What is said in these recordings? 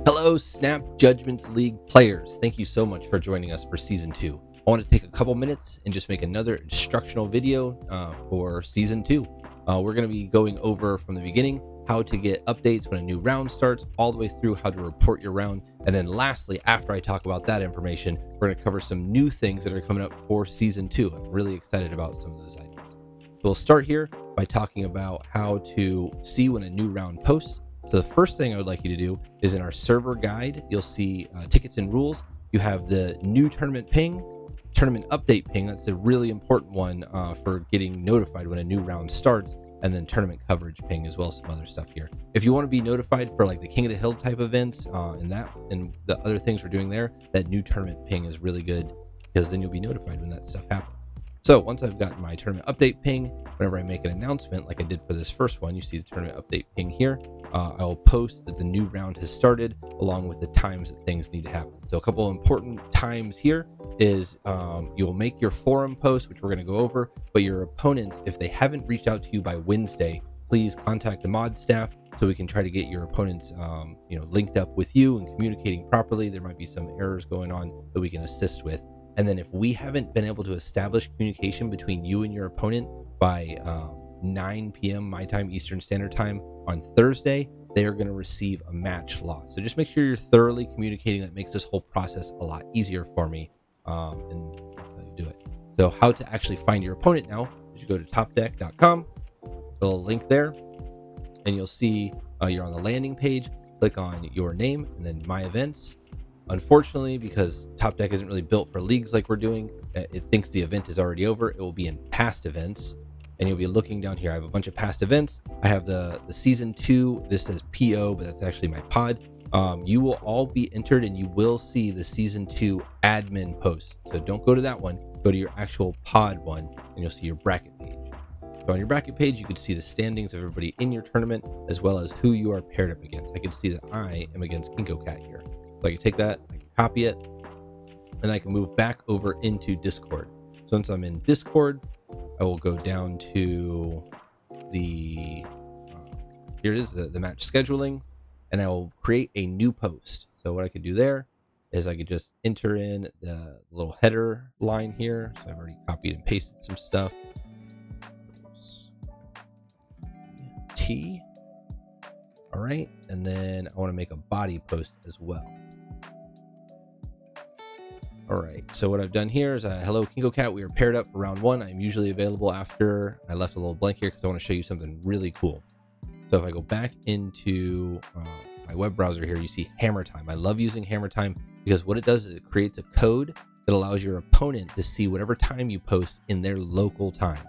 Hello, Snap Judgments League players. Thank you so much for joining us for Season 2. I want to take a couple minutes and just make another instructional video for Season 2. We're going to be going over from the beginning how to get updates when a new round starts, all the way through how to report your round. And then lastly, after I talk about that information, we're going to cover some new things that are coming up for Season 2. I'm really excited about some of those items. So we'll start here by talking about how to see when a new round posts. So the first thing I would like you to do is in our server guide, you'll see tickets and rules. You have the new tournament ping, tournament update ping. That's a really important one for getting notified when a new round starts, and then tournament coverage ping, as well as some other stuff here. If you want to be notified for like the King of the Hill type events and the other things we're doing there, that new tournament ping is really good because then you'll be notified when that stuff happens. So once I've got my tournament update ping, whenever I make an announcement like I did for this first one, you see the tournament update ping here. I will post that the new round has started along with the times that things need to happen. So a couple of important times here is you'll make your forum post, which we're going to go over, but your opponents, if they haven't reached out to you by Wednesday, please contact the mod staff so we can try to get your opponents linked up with you and communicating properly. There might be some errors going on that we can assist with. And then if we haven't been able to establish communication between you and your opponent by 9 p.m. my time, Eastern Standard Time on Thursday, they are going to receive a match loss. So just make sure you're thoroughly communicating. That makes this whole process a lot easier for me. And that's how you do it. So how to actually find your opponent now is you go to topdeck.com, a link there, and you'll see you're on the landing page. Click on your name and then my events. Unfortunately, because Top Deck isn't really built for leagues like we're doing, it thinks the event is already over. It will be in past events, and you'll be looking down here. I have a bunch of past events. I have the Season 2. This says PO, but that's actually my pod. You will all be entered, and you will see the Season 2 admin post. So don't go to that one. Go to your actual pod one, and you'll see your bracket page. So on your bracket page, you can see the standings of everybody in your tournament, as well as who you are paired up against. I can see that I am against KinkoCat here. So I can take that, I can copy it, and I can move back over into Discord. So once I'm in Discord, I will go down to the, here it is, the match scheduling, and I will create a new post. So what I could do there is I could just enter in the little header line here. So I've already copied and pasted some stuff. T. All right, and then I want to make a body post as well. All right, so what I've done here is hello KinkoCat, we are paired up for round 1. I'm usually available after. I left a little blank here because I want to show you something really cool. So if I go back into my web browser here, you see Hammer Time. I love using Hammer Time because what it does is it creates a code that allows your opponent to see whatever time you post in their local time.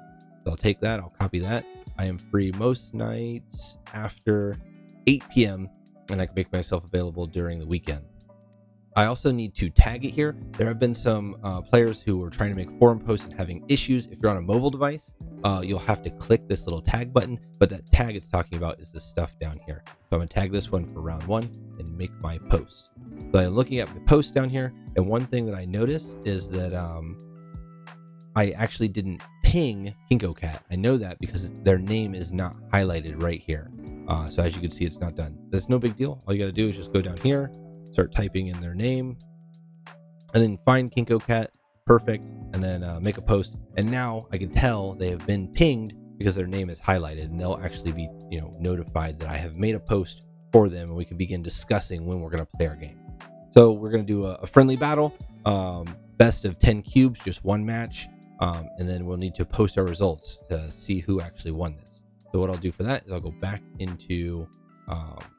So I'll take that, I'll copy that. I am free most nights after 8 p.m. and I can make myself available during the weekend. I also need to tag it here. There have been some players who are trying to make forum posts and having issues. If you're on a mobile device, you'll have to click this little tag button, but that tag it's talking about is the stuff down here. So I'm gonna tag this one for round 1 and make my post. So I'm looking at my post down here, and one thing that I noticed is that I actually didn't ping KinkoCat. I know that because their name is not highlighted right here. So as you can see, it's not done. That's no big deal. All you gotta do is just go down here, start typing in their name, and then find KinkoCat, perfect, and then make a post. And now I can tell they have been pinged because their name is highlighted, and they'll actually be notified that I have made a post for them, and we can begin discussing when we're going to play our game. So we're going to do a friendly battle, best of 10 cubes, just one match, and then we'll need to post our results to see who actually won this. So what I'll do for that is I'll go back into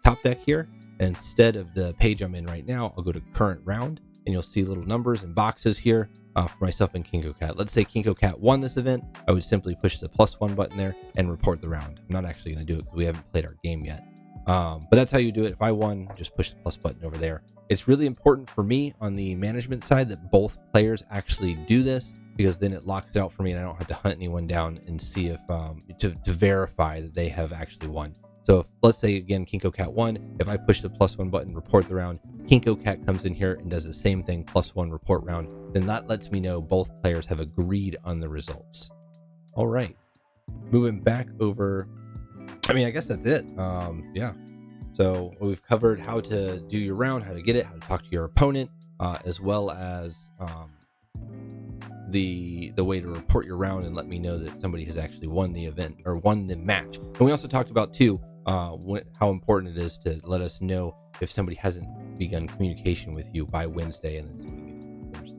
Top Deck here. And instead of the page I'm in right now, I'll go to current round, and you'll see little numbers and boxes here for myself and KinkoCat. Let's say KinkoCat won this event. I would simply push the +1 button there and report the round. I'm not actually going to do it because we haven't played our game yet. But that's how you do it. If I won, just push the plus button over there. It's really important for me on the management side that both players actually do this, because then it locks it out for me and I don't have to hunt anyone down and see if to verify that they have actually won. So if, let's say again, KinkoCat won. If I push the +1 button, report the round, KinkoCat comes in here and does the same thing, +1 report round, then that lets me know both players have agreed on the results. All right, moving back over. I mean, I guess that's it. Yeah. So we've covered how to do your round, how to get it, how to talk to your opponent, as well as the way to report your round and let me know that somebody has actually won the event or won the match. And we also talked about too how important it is to let us know if somebody hasn't begun communication with you by Wednesday, and then Thursday.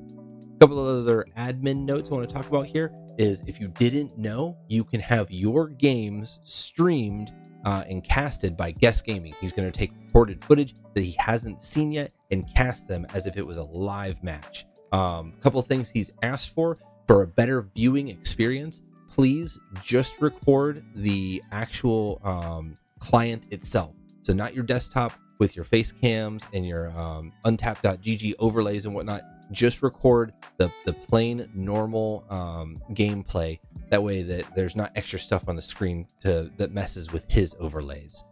A couple of other admin notes I want to talk about here is, if you didn't know, you can have your games streamed and casted by Guest Gaming. He's going to take recorded footage that he hasn't seen yet and cast them as if it was a live match. A couple of things he's asked for a better viewing experience. Please just record the actual client itself. So not your desktop with your face cams and your untap.gg overlays and whatnot. Just record the plain normal gameplay. That way that there's not extra stuff on the screen that messes with his overlays.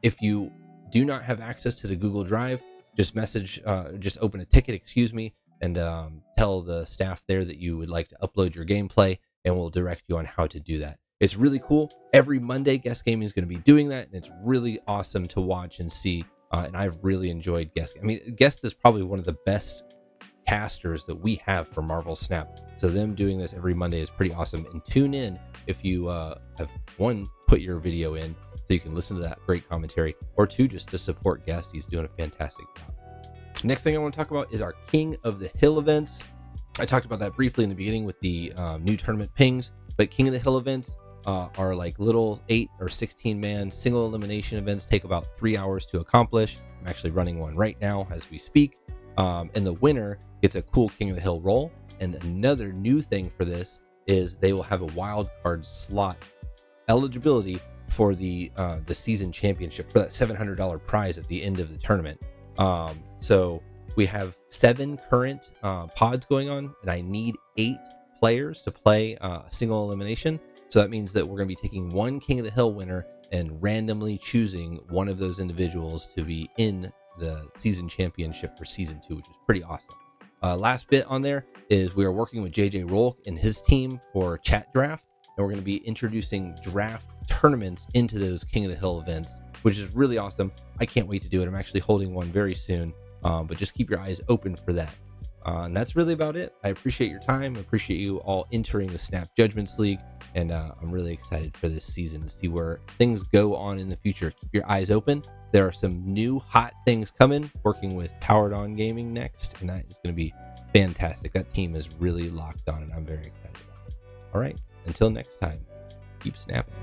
If you do not have access to the Google Drive, just open a ticket, and tell the staff there that you would like to upload your gameplay, and we'll direct you on how to do that. It's really cool. Every Monday, Guest Gaming is going to be doing that, and it's really awesome to watch and see. And I've really enjoyed Guest. Guest is probably one of the best casters that we have for Marvel Snap. So them doing this every Monday is pretty awesome. And tune in if you have, one, put your video in so you can listen to that great commentary, or two, just to support Guest. He's doing a fantastic job. Next thing I want to talk about is our King of the Hill events. I talked about that briefly in the beginning with the new tournament pings, but King of the Hill events are like little 8 or 16 man single elimination events, take about 3 hours to accomplish. I'm actually running one right now as we speak. And the winner gets a cool King of the Hill roll. And another new thing for this is they will have a wild card slot eligibility for the season championship, for that $700 prize at the end of the tournament. So we have 7 current pods going on, and I need 8 players to play a single elimination. So that means that we're going to be taking one King of the Hill winner and randomly choosing one of those individuals to be in the season championship for season 2, which is pretty awesome. Last bit on there is we are working with JJ Rolk and his team for chat draft, and we're going to be introducing draft tournaments into those King of the Hill events, which is really awesome. I can't wait to do it. I'm actually holding one very soon, but just keep your eyes open for that. And that's really about it. I appreciate your time. I appreciate you all entering the Snap Judgments League, and I'm really excited for this season to see where things go on in the future. Keep your eyes open. There are some new hot things coming, working with Powered On Gaming next, and that is going to be fantastic. That team is really locked on, and I'm very excited about it. All right, until next time, keep snapping.